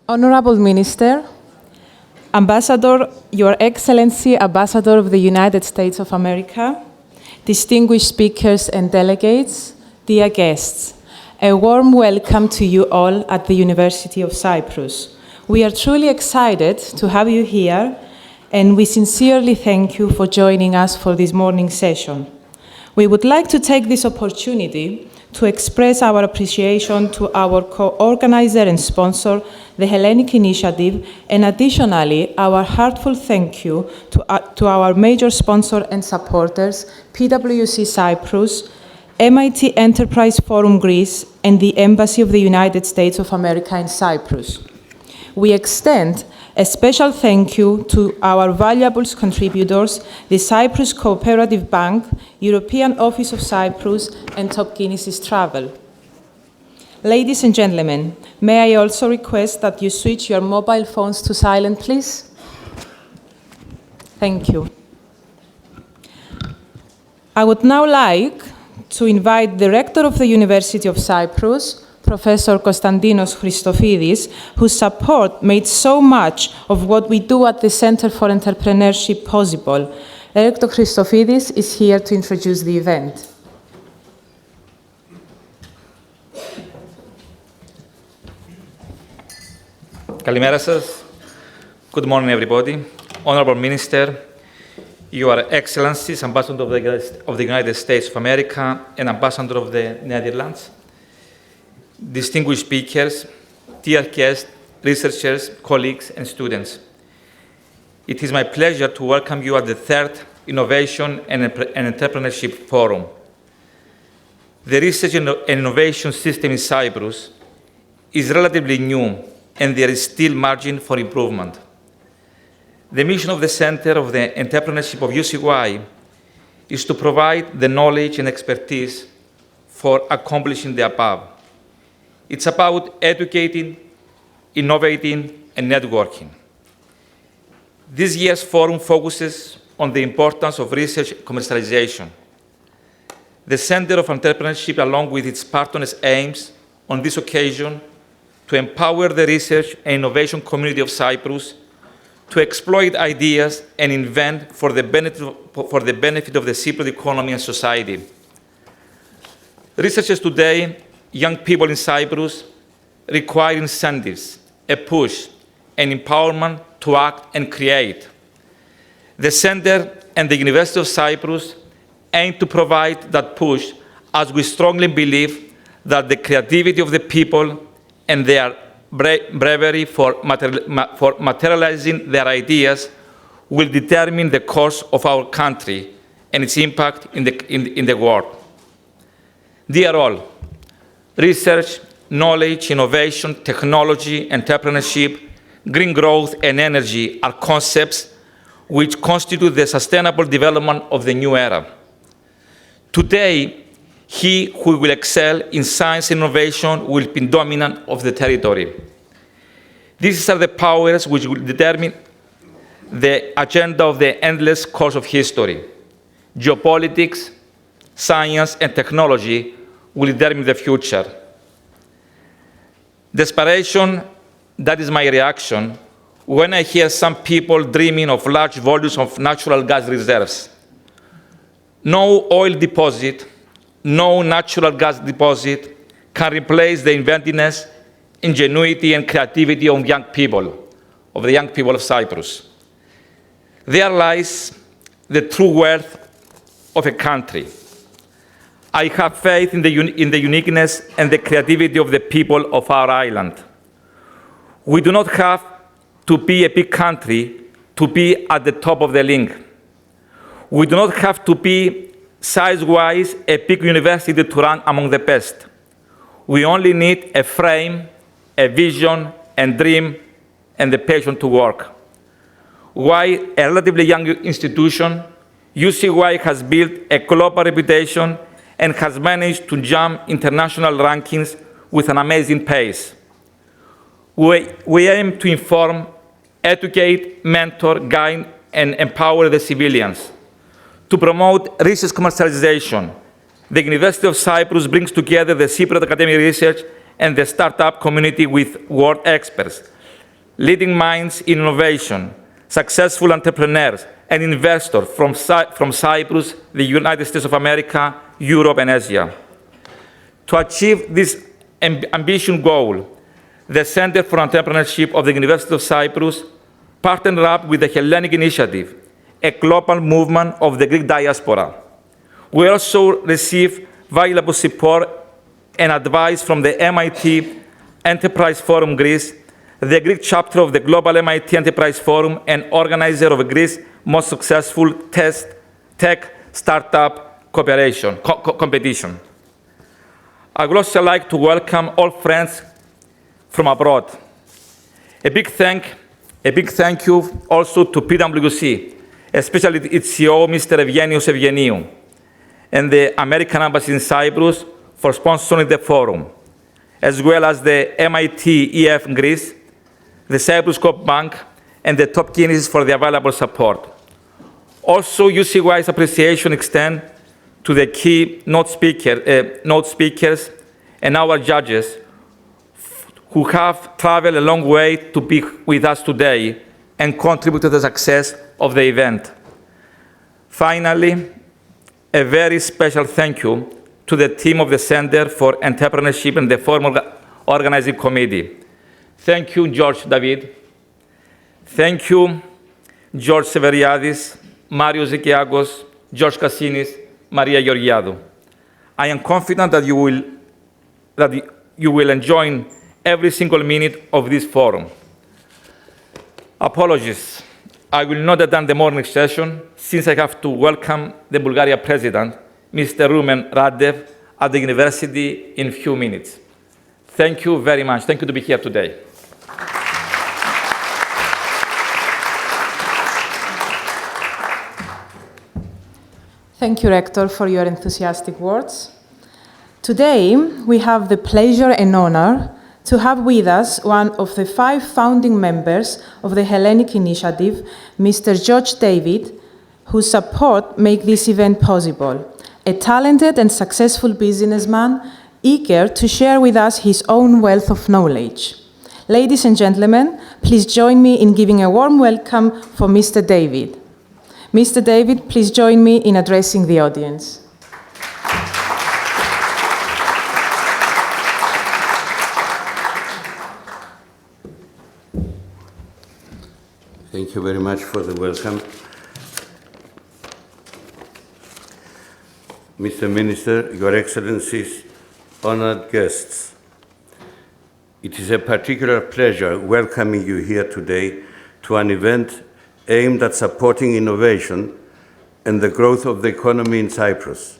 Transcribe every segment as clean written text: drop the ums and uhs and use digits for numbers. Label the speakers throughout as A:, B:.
A: Honorable Minister, Ambassador, Your Excellency, Ambassador of the United States of America, distinguished speakers and delegates, dear guests, a warm welcome to you all at the University of Cyprus. We are truly excited to have you here, and we sincerely thank you for joining us for this morning session. We would like to take this opportunity to express our appreciation to our co-organizer and sponsor, the Hellenic Initiative, and additionally, our heartfelt thank you to our major sponsor and supporters, PwC Cyprus, MIT Enterprise Forum Greece, and the Embassy of the United States of America in Cyprus. We extend a special thank you to our valuable contributors, the Cyprus Cooperative Bank, European Office of Cyprus, and Top Guinness Travel. Ladies and gentlemen, may I also request that you switch your mobile phones to silent, please? Thank you. I would now like to invite the Rector of the University of Cyprus, Professor Konstantinos Christofidis, whose support made so much of what we do at the Center for Entrepreneurship possible. Rector Christofidis is here to introduce the event.
B: Kalimera σας. Good morning, everybody. Honorable Minister, Your Excellencies, Ambassador of the United States of America and Ambassador of the Netherlands, distinguished speakers, dear guests, researchers, colleagues, and students. It is my pleasure to welcome you at the third Innovation and Entrepreneurship Forum. The research and innovation system in Cyprus is relatively new, and there is still margin for improvement. The mission of the Center of the Entrepreneurship of UCY is to provide the knowledge and expertise for accomplishing the above. It's about educating, innovating, and networking. This year's forum focuses on the importance of research commercialization. The Center of Entrepreneurship, along with its partners, aims on this occasion to empower the research and innovation community of Cyprus to exploit ideas and invent for the benefit of the Cypriot economy and society. Researchers today, young people in Cyprus, require incentives, a push, and empowerment to act and create. The Center and the University of Cyprus aim to provide that push, as we strongly believe that the creativity of the people and their bravery for materializing their ideas will determine the course of our country and its impact in the world. Dear all, research, knowledge, innovation, technology, entrepreneurship, green growth, and energy are concepts which constitute the sustainable development of the new era. Today, he who will excel in science and innovation will be dominant of the territory. These are the powers which will determine the agenda of the endless course of history. Geopolitics, science, and technology will determine the future. Desperation, that is my reaction when I hear some people dreaming of large volumes of natural gas reserves. No oil deposit, no natural gas deposit can replace the inventiveness, ingenuity, and creativity of the young people of Cyprus. There lies the true worth of a country. I have faith in the uniqueness and the creativity of the people of our island. We do not have to be a big country to be at the top of the league. We do not have to be size-wise a big university to rank among the best. We only need a frame, a vision, and dream, and the passion to work. While a relatively young institution, UCY has built a global reputation and has managed to jump international rankings with an amazing pace. We aim to inform, educate, mentor, guide, and empower the civilians. To promote research commercialization, the University of Cyprus brings together the Cypriot academic research and the startup community with world experts. leading minds in innovation, successful entrepreneurs and investors from Cyprus, the United States of America, Europe, and Asia. To achieve this ambitious goal, the Center for Entrepreneurship of the University of Cyprus partnered up with the Hellenic Initiative, a global movement of the Greek diaspora. We also received valuable support and advice from the MIT Enterprise Forum Greece, the Greek chapter of the Global MIT Enterprise Forum, and organizer of Greece's most successful tech startup competition. I would also like to welcome all friends from abroad. A big thank you also to PwC, especially its CEO, Mr. Evgenios Evgeniou, and the American Embassy in Cyprus for sponsoring the forum, as well as the MIT IEF in Greece, the Cyprus Coop Bank, and the Top Guinness for the available support. Also, UCY's appreciation extends to the key note speakers and our judges who have traveled a long way to be with us today and contribute to the success of the event. Finally, a very special thank you to the team of the Center for Entrepreneurship and the Forum Organizing Committee. Thank you, George David. Thank you, George Severiadis, Mario Zikiagos, George Kassinis, Maria Georgiadou. I am confident that you will enjoy every single minute of this forum. Apologies. I will not attend the morning session since I have to welcome the Bulgaria President, Mr. Rumen Radev, at the university in a few minutes. Thank you very much. Thank you to be here today.
A: Thank you, Rector, for your enthusiastic words. Today, we have the pleasure and honor to have with us one of the 5 founding members of the Hellenic Initiative, Mr. George David, whose support make this event possible, a talented and successful businessman eager to share with us his own wealth of knowledge. Ladies and gentlemen, please join me in giving a warm welcome for Mr. David. Mr. David, please join me in addressing the audience.
C: Thank you very much for the welcome. Mr. Minister, Your Excellencies, honored guests, it is a particular pleasure welcoming you here today to an event aimed at supporting innovation and the growth of the economy in Cyprus.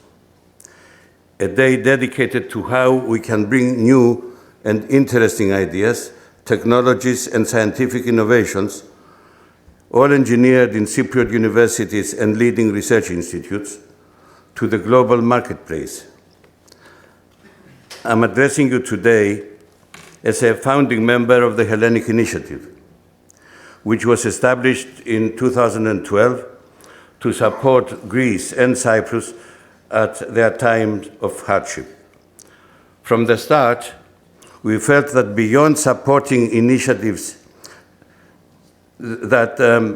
C: A day dedicated to how we can bring new and interesting ideas, technologies, and scientific innovations, all engineered in Cypriot universities and leading research institutes, to the global marketplace. I'm addressing you today as a founding member of the Hellenic Initiative, which was established in 2012 to support Greece and Cyprus at their times of hardship. From the start, we felt that beyond supporting initiatives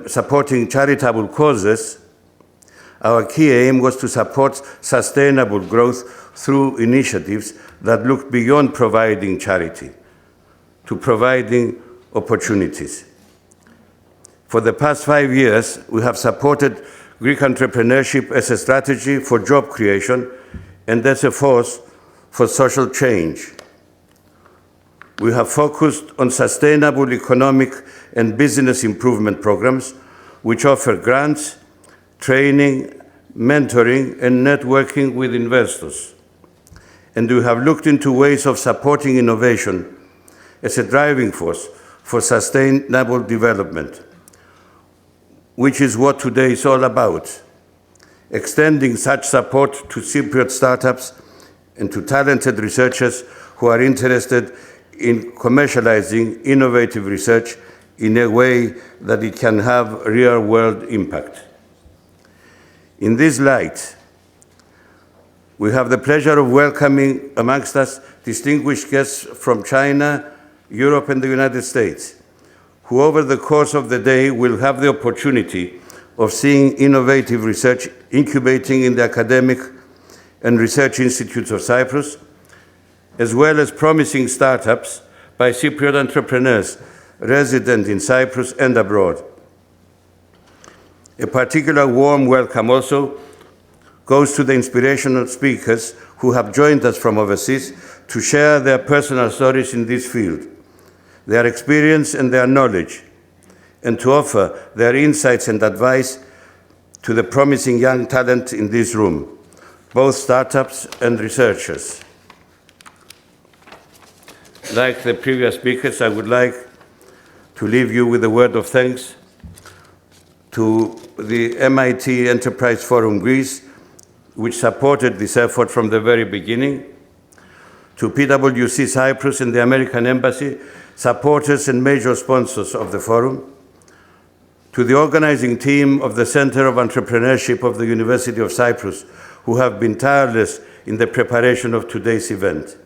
C: supporting charitable causes, our key aim was to support sustainable growth through initiatives that looked beyond providing charity to providing opportunities. For the past 5 years, we have supported Greek entrepreneurship as a strategy for job creation and as a force for social change. We have focused on sustainable economic and business improvement programs, which offer grants, training, mentoring, and networking with investors. And we have looked into ways of supporting innovation as a driving force for sustainable development, which is what today is all about. Extending such support to Cypriot startups and to talented researchers who are interested in commercializing innovative research in a way that it can have real-world impact. In this light, we have the pleasure of welcoming amongst us distinguished guests from China, Europe, and the United States, who over the course of the day will have the opportunity of seeing innovative research incubating in the academic and research institutes of Cyprus, as well as promising startups by Cypriot entrepreneurs resident in Cyprus and abroad. A particular warm welcome also goes to the inspirational speakers who have joined us from overseas to share their personal stories in this field, their experience and their knowledge, and to offer their insights and advice to the promising young talent in this room, both startups and researchers. Like the previous speakers, I would like to leave you with a word of thanks to the MIT Enterprise Forum Greece, which supported this effort from the very beginning, to PwC Cyprus and the American Embassy, supporters and major sponsors of the forum, to the organizing team of the Center of Entrepreneurship of the University of Cyprus, who have been tireless in the preparation of today's event,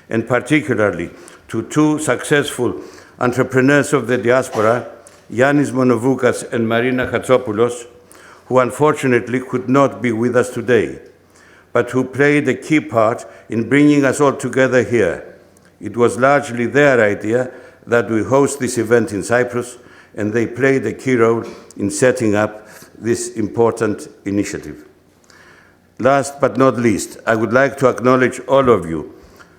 C: and particularly to two successful entrepreneurs of the diaspora, Yannis Monovoukas and Marina Chatsopoulos, who unfortunately could not be with us today, but who played a key part in bringing us all together here. It was largely their idea that we host this event in Cyprus, and they played a key role in setting up this important initiative. Last but not least, I would like to acknowledge all of you,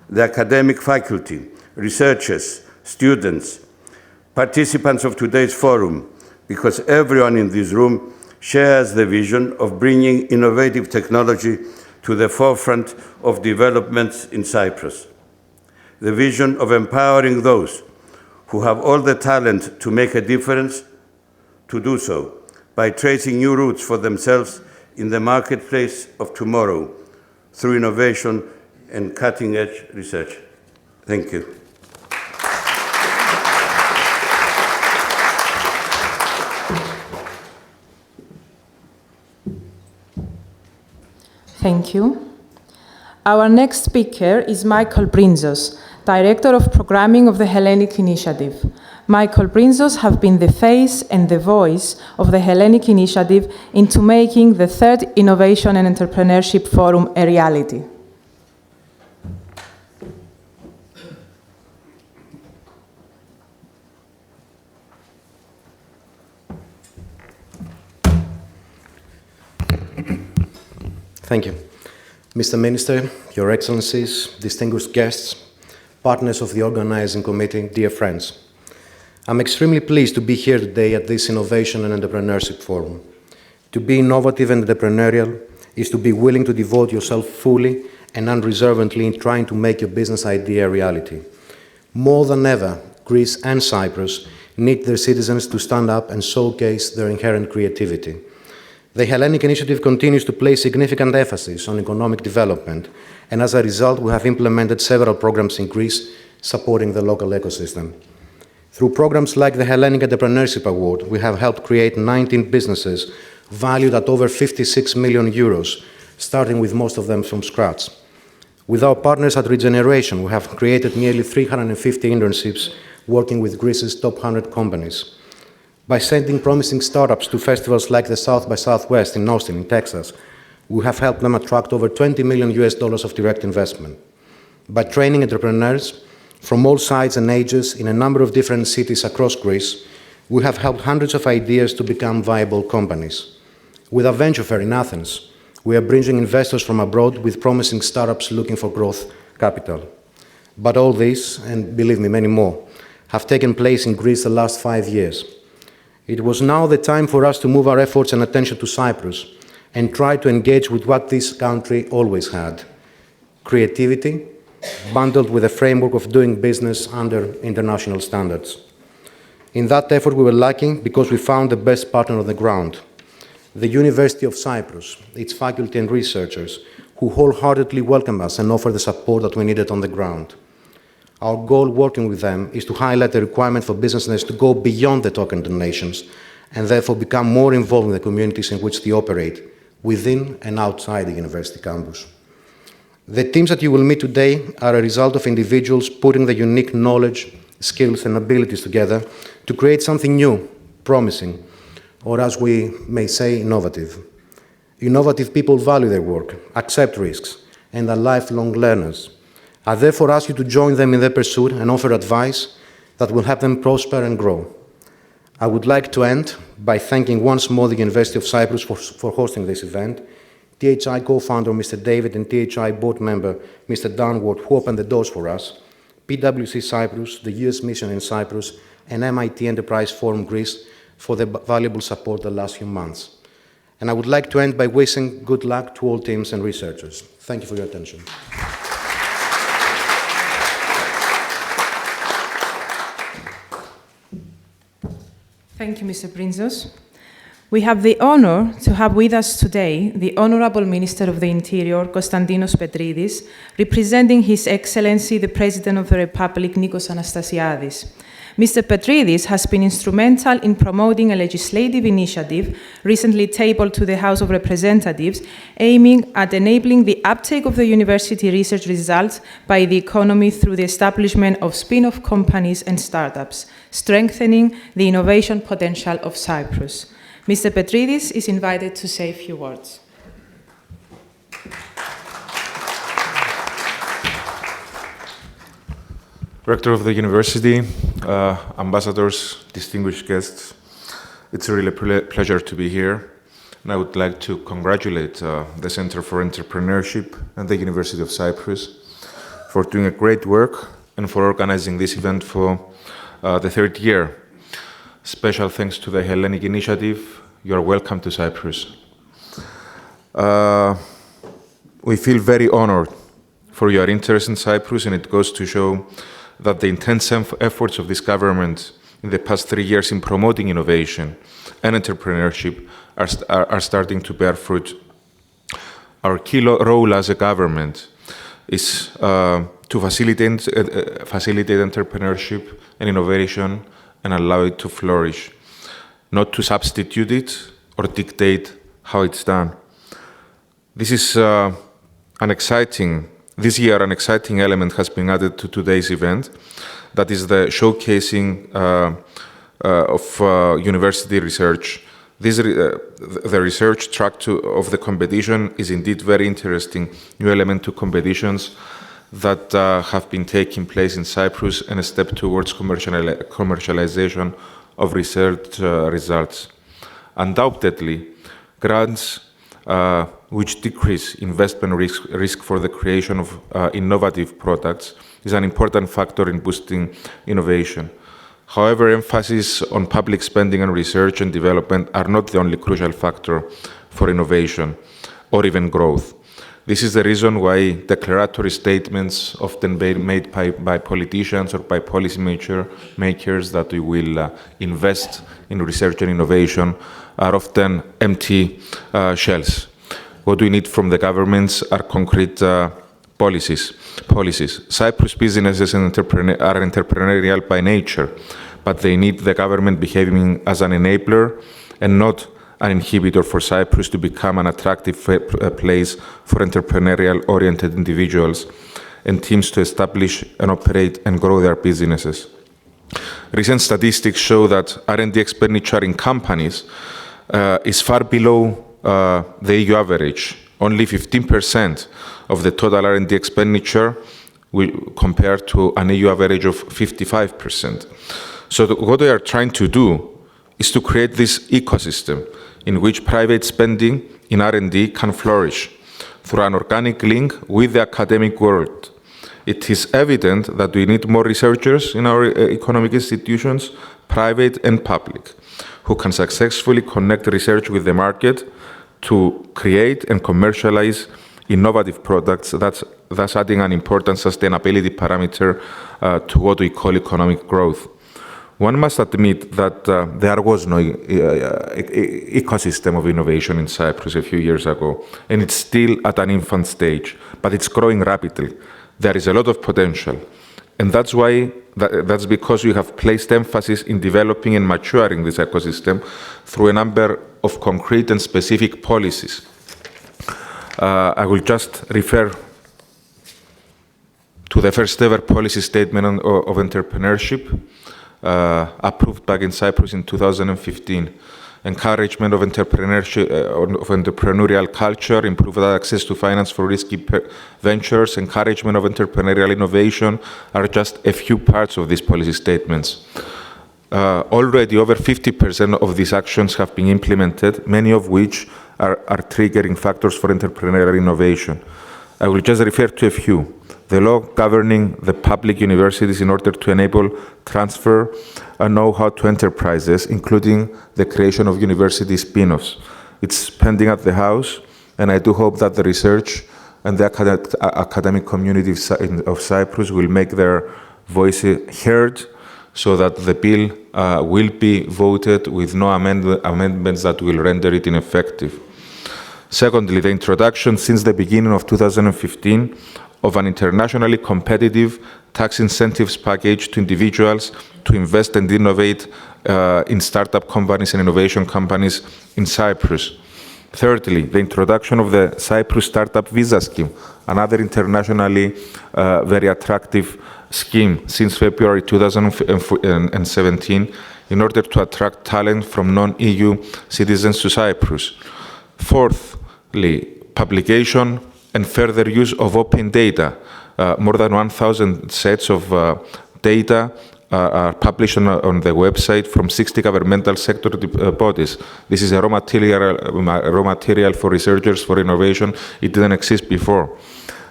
C: the academic faculty, researchers, students, participants of today's forum, because everyone in this room shares the vision of bringing innovative technology to the forefront of developments in Cyprus. The vision of empowering those who have all the talent to make a difference to do so by tracing new routes for themselves in the marketplace of tomorrow through innovation and cutting-edge research. Thank you.
A: Thank you. Our next speaker is Michael Brinzos, Director of Programming of the Hellenic Initiative. Michael Brinzos has been the face and the voice of the Hellenic Initiative into making the third Innovation and Entrepreneurship Forum a reality.
D: Thank you. Mr. Minister, Your Excellencies, distinguished guests, partners of the organizing committee, dear friends. I'm extremely pleased to be here today at this Innovation and Entrepreneurship Forum. To be innovative and entrepreneurial is to be willing to devote yourself fully and unreservedly in trying to make your business idea a reality. More than ever, Greece and Cyprus need their citizens to stand up and showcase their inherent creativity. The Hellenic Initiative continues to place significant emphasis on economic development, and as a result, we have implemented several programs in Greece supporting the local ecosystem. Through programs like the Hellenic Entrepreneurship Award, we have helped create 19 businesses valued at over 56 million euros, starting with most of them from scratch. With our partners at Regeneration, we have created nearly 350 internships working with Greece's top 100 companies. By sending promising startups to festivals like the South by Southwest in Austin, in Texas, we have helped them attract over $20 million of direct investment. By training entrepreneurs from all sides and ages in a number of different cities across Greece, we have helped hundreds of ideas to become viable companies. With our venture fair in Athens, we are bringing investors from abroad with promising startups looking for growth capital. But all this, and believe me, many more, have taken place in Greece the last 5 years. It was now the time for us to move our efforts and attention to Cyprus and try to engage with what this country always had: creativity, bundled with a framework of doing business under international standards. In that effort, we were lucky because we found the best partner on the ground: the University of Cyprus, its faculty and researchers, who wholeheartedly welcomed us and offered the support that we needed on the ground. Our goal working with them is to highlight the requirement for businesses to go beyond the token donations and therefore become more involved in the communities in which they operate, within and outside the university campus. The teams that you will meet today are a result of individuals putting the unique knowledge, skills and abilities together to create something new, promising, or as we may say, innovative. Innovative people value their work, accept risks, and are lifelong learners. I therefore ask you to join them in their pursuit and offer advice that will help them prosper and grow. I would like to end by thanking once more the University of Cyprus for hosting this event, THI co-founder Mr. David and THI board member Mr. Downward, who opened the doors for us, PwC Cyprus, the US Mission in Cyprus, and MIT Enterprise Forum Greece for their valuable support the last few months. And I would like to end by wishing good luck to all teams and researchers. Thank you for your attention.
A: Thank you, Mr. Prinzos. We have the honor to have with us today the Honorable Minister of the Interior, Konstantinos Petridis, representing His Excellency the President of the Republic, Nikos Anastasiadis. Mr. Petridis has been instrumental in promoting a legislative initiative recently tabled to the House of Representatives aiming at enabling the uptake of the university research results by the economy through the establishment of spin-off companies and startups, strengthening the innovation potential of Cyprus. Mr. Petridis is invited to say a few words.
E: Rector of the University, ambassadors, distinguished guests, it's a really pleasure to be here. And I would like to congratulate the Center for Entrepreneurship and the University of Cyprus for doing a great work and for organizing this event for the third year. Special thanks to the Hellenic Initiative. You are welcome to Cyprus. We feel very honored for your interest in Cyprus, and it goes to show that the intense efforts of this government in the past 3 years in promoting innovation and entrepreneurship are starting to bear fruit. Our key role as a government is to facilitate entrepreneurship and innovation and allow it to flourish, not to substitute it or dictate how it's done. This year, an exciting element has been added to today's event, that is the showcasing of university research. The research track of the competition is indeed very interesting new element to competitions that have been taking place in Cyprus and a step towards commercialization of research results. Undoubtedly, grants which decrease investment risk for the creation of innovative products is an important factor in boosting innovation. However, emphasis on public spending on research and development are not the only crucial factor for innovation or even growth. This is the reason why declaratory statements often made by politicians or by policy makers that we will invest in research and innovation are often empty shells. What we need from the governments are concrete policies. Cyprus businesses are entrepreneurial by nature, but they need the government behaving as an enabler and not an inhibitor for Cyprus to become an attractive place for entrepreneurial-oriented individuals and teams to establish and operate and grow their businesses. Recent statistics show that R&D expenditure in companies is far below the EU average. Only 15% of the total R&D expenditure compared to an EU average of 55%. So what we are trying to do is to create this ecosystem in which private spending in R&D can flourish through an organic link with the academic world. It is evident that we need more researchers in our economic institutions, private and public, who can successfully connect research with the market to create and commercialize innovative products, thus adding an important sustainability parameter to what we call economic growth. One must admit that there was no ecosystem of innovation in Cyprus a few years ago, and it's still at an infant stage, but it's growing rapidly. There is a lot of potential, and that's because we have placed emphasis in developing and maturing this ecosystem through a number of concrete and specific policies. I will just refer to the first ever policy statement of entrepreneurship approved back in Cyprus in 2015. Encouragement of entrepreneurship, of entrepreneurial culture, improved access to finance for risky ventures, encouragement of entrepreneurial innovation are just a few parts of these policy statements. Already over 50% of these actions have been implemented, many of which are triggering factors for entrepreneurial innovation. I will just refer to a few. The law governing the public universities in order to enable transfer and know-how to enterprises, including the creation of university spin-offs. It's pending at the House, and I do hope that the research and the academic community of Cyprus will make their voices heard so that the bill will be voted with no amendments that will render it ineffective. Secondly, the introduction since the beginning of 2015 of an internationally competitive tax incentives package to individuals to invest and innovate in startup companies and innovation companies in Cyprus. Thirdly, the introduction of the Cyprus Startup Visa Scheme, another internationally very attractive scheme since February 2017 in order to attract talent from non-EU citizens to Cyprus. Fourthly, publication and further use of open data. More than 1,000 sets of data are published on the website from 60 governmental sector bodies. This is a raw material for researchers for innovation. It didn't exist before.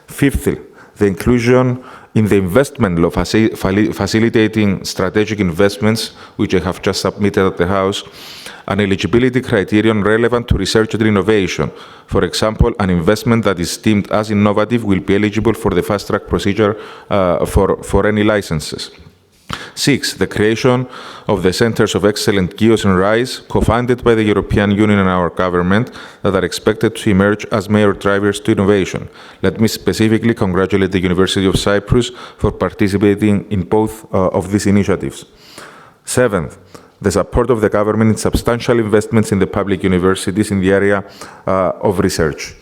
E: Fifthly, the inclusion in the investment law facilitating strategic investments, which I have just submitted at the House, an eligibility criterion relevant to research and innovation. For example, an investment that is deemed as innovative will be eligible for the fast-track procedure for any licenses. 6. The creation of the Centers of Excellence GEOS and RISE, co-funded by the European Union and our government, that are expected to emerge as major drivers to innovation. Let me specifically congratulate the University of Cyprus for participating in both of these initiatives. 7th, the support of the government in substantial investments in the public universities in the area of research.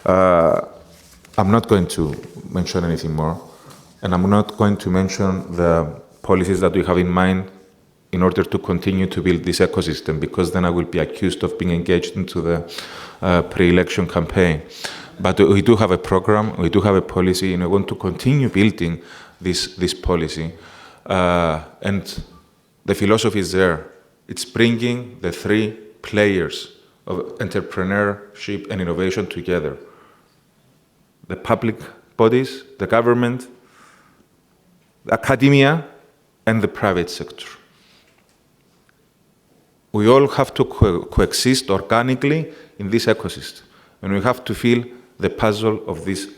E: I'm not going to mention anything more, and I'm not going to mention the policies that we have in mind in order to continue to build this ecosystem, because then I will be accused of being engaged into the pre-election campaign. But we do have a program, we do have a policy, and I want to continue building this policy. And the philosophy is there. It's bringing the three players of entrepreneurship and innovation together. The public bodies, the government, academia, and the private sector. We all have to coexist organically in this ecosystem, and we have to feel the puzzle of this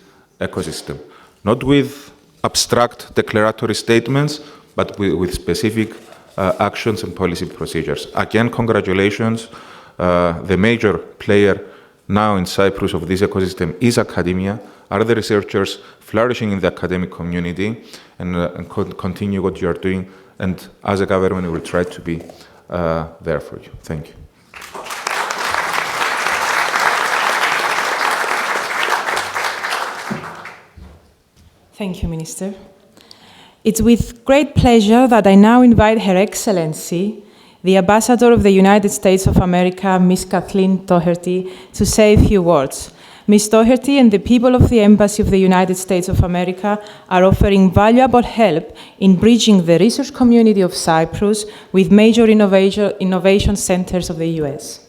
E: ecosystem, not with abstract declaratory statements, but with specific actions and policy procedures. Again, congratulations. The major player now in Cyprus of this ecosystem is academia, are the researchers flourishing in the academic community, and continue what you are doing. And as a government, we will try to be there for you. Thank you.
A: Thank you, Minister. It's with great pleasure that I now invite Her Excellency, the Ambassador of the United States of America, Ms. Kathleen Doherty, to say a few words. Ms. Doherty and the people of the Embassy of the United States of America are offering valuable help in bridging the research community of Cyprus with major innovation centers of the US.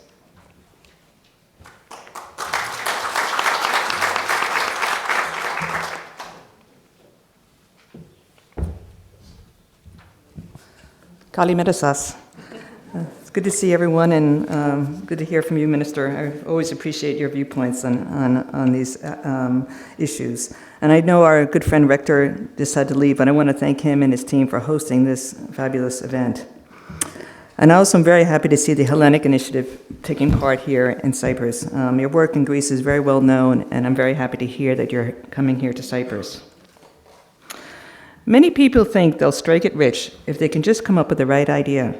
F: Kalimera σας. It's good to see everyone, and good to hear from you, Minister. I always appreciate your viewpoints on these issues. And I know our good friend Rector just had to leave, but I want to thank him and his team for hosting this fabulous event. And also I'm very happy to see the Hellenic Initiative taking part here in Cyprus. Your work in Greece is very well known, and I'm very happy to hear that you're coming here to Cyprus. Many people think they'll strike it rich if they can just come up with the right idea.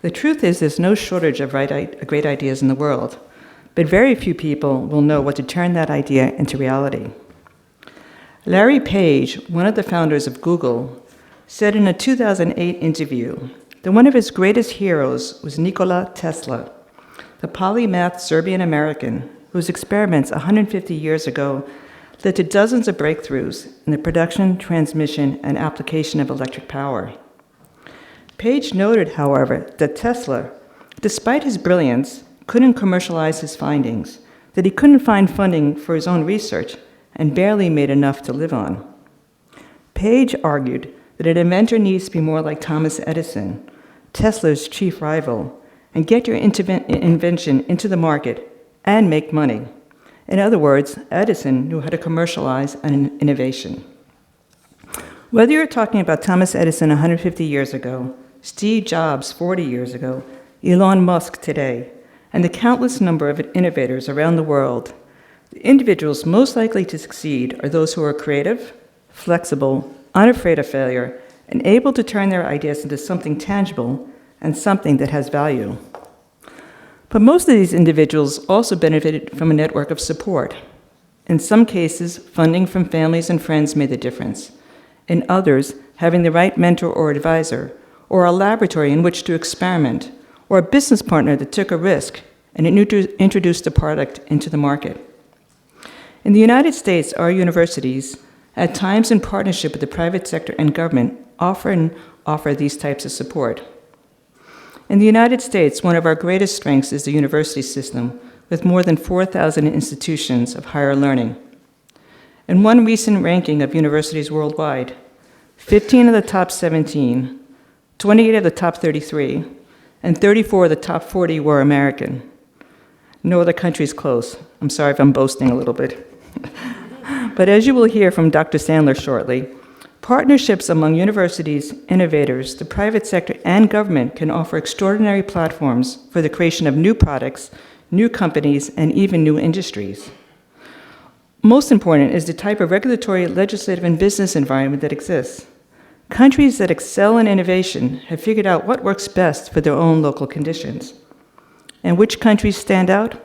F: The truth is there's no shortage of great ideas in the world, but very few people will know what to turn that idea into reality. Larry Page, one of the founders of Google, said in a 2008 interview that one of his greatest heroes was Nikola Tesla, the polymath Serbian-American whose experiments 150 years ago led to dozens of breakthroughs in the production, transmission, and application of electric power. Page noted, however, that Tesla, despite his brilliance, couldn't commercialize his findings, that he couldn't find funding for his own research, and barely made enough to live on. Page argued that an inventor needs to be more like Thomas Edison, Tesla's chief rival, and get your invention into the market and make money. In other words, Edison knew how to commercialize an innovation. Whether you're talking about Thomas Edison 150 years ago, Steve Jobs 40 years ago, Elon Musk today, and the countless number of innovators around the world, the individuals most likely to succeed are those who are creative, flexible, unafraid of failure, and able to turn their ideas into something tangible and something that has value. But most of these individuals also benefited from a network of support. In some cases, funding from families and friends made the difference. In others, having the right mentor or advisor, or a laboratory in which to experiment, or a business partner that took a risk and introduced a product into the market. In the United States, our universities, at times in partnership with the private sector and government, often offer these types of support. In the United States, one of our greatest strengths is the university system, with more than 4,000 institutions of higher learning. In one recent ranking of universities worldwide, 15 of the top 17, 28 of the top 33, and 34 of the top 40 were American. No other country is close. I'm sorry if I'm boasting a little bit. But as you will hear from Dr. Sandler shortly, partnerships among universities, innovators, the private sector, and government can offer extraordinary platforms for the creation of new products, new companies, and even new industries. Most important is the type of regulatory, legislative, and business environment that exists. Countries that excel in innovation have figured out what works best for their own local conditions. And which countries stand out?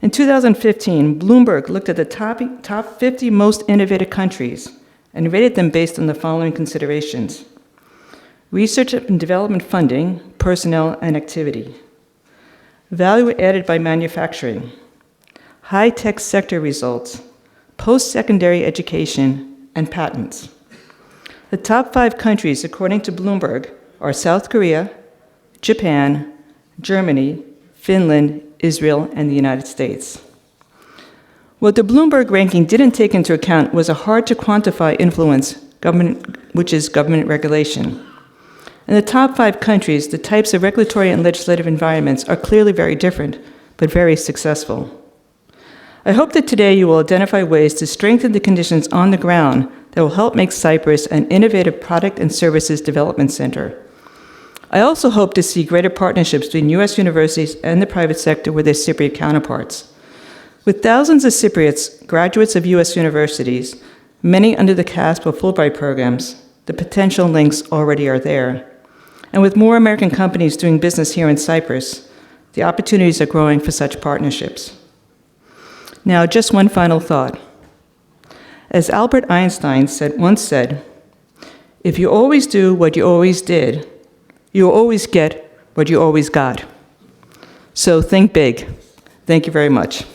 F: In 2015, Bloomberg looked at the top 50 most innovative countries and rated them based on the following considerations: research and development funding, personnel, and activity; value added by manufacturing; high-tech sector results; post-secondary education; and patents. The top 5 countries, according to Bloomberg, are South Korea, Japan, Germany, Finland, Israel, and the United States. What the Bloomberg ranking didn't take into account was a hard-to-quantify influence, which is government regulation. In the top 5 countries, the types of regulatory and legislative environments are clearly very different, but very successful. I hope that today you will identify ways to strengthen the conditions on the ground that will help make Cyprus an innovative product and services development center. I also hope to see greater partnerships between U.S. universities and the private sector with their Cypriot counterparts. With thousands of Cypriots, graduates of U.S. universities, many under the CASP or Fulbright programs, the potential links already are there. And with more American companies doing business here in Cyprus, the opportunities are growing for such partnerships. Now, just one final thought. As Albert Einstein once said, if you always do what you always did, you always get what you always got. So think big. Thank you very much.